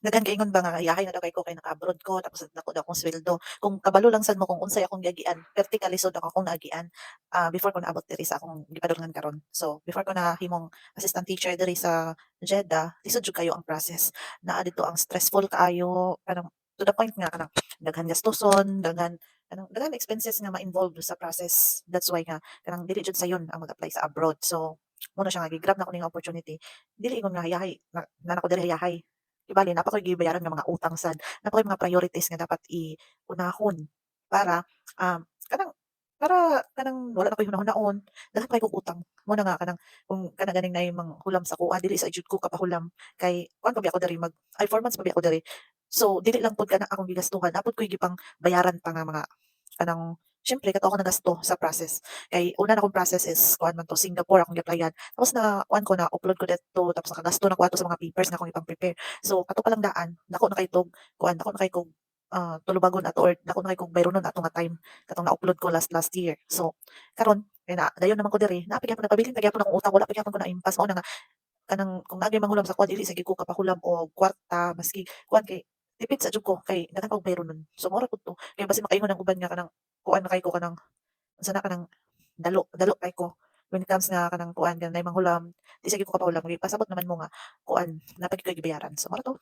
Daghan kay ingon ba nga yahay na daw kay ko kay naka-abroad ko tapos dako daw akong sweldo. Kung kabalo lang sad mo kung unsay akong giagian, perti ka lisod ako akong naagian, before ko naabot diri sa akong gipadulngan karon. So, before ko nahimong assistant teacher diri sa Jeddah, lisod jud kayo ang process. Naa dito ang stressful kaayo, parang to the point nga kanang daghan gastuson, daghan expenses nga ma-involved sa process. That's why nga kanang dili jud sayon ang mag-apply sa abroad. So, muna siya nga gi-grab na ko ning opportunity. Dili ingon nga yahay na ko diri yahay. Di bale napa ko'y gibayaran nga mga utang sad, napa ko'y mga priorities nga dapat unahon para, kanang wala na ko'y hunahunahon, daghan pa kay kog utang. Muna nga kanang kung kana ganing naay manghulam sa kuha dili sa jud ko kapahulam kay kuan pa bi ako diri 4 months pa bi ako diri. So, dili lang pud kana akong gigastuhan, napod ko'y gipang bayaran pa nga mga kanang siyempre kato ako nagasto sa process. Kay una na kong process is kuan man 'to, Singapore akong gi-applyan. Tapos na kuan ko na-upload ko dito tapos nakagasto na ko ato sa mga papers nga akong ipang-prepare. So, ato pa lang daan dako na kay tog kuan, dako na kay kog, tulubagon ato or dako na kay kog bayronon ato nga time katong na-upload ko last last year. So, karon kay na dayon naman ko diri, naa pa gyapon nagpabiling pa gyapon akong utang, wala pa gyapon ko na-impas. Mao na nga kanang kung naagay manghulam sa kuha dili sa gyud ko kapahulam og kwarta maski kuan kay tipid sa jud ko kay daghan pa kog bayronon. So, mao ra pud 'to, kay basin makaingon ang uban nga kanang kuan na kay ko kanang unsa na kanang dalo dalo kay ko when it comes nga kanang kuan kanang naay manghulam, di sa gyud ko kapahulam kay pasabot naman mo nga kuan, na pa gyud ko'y gibayaran. So, mao ra 'to.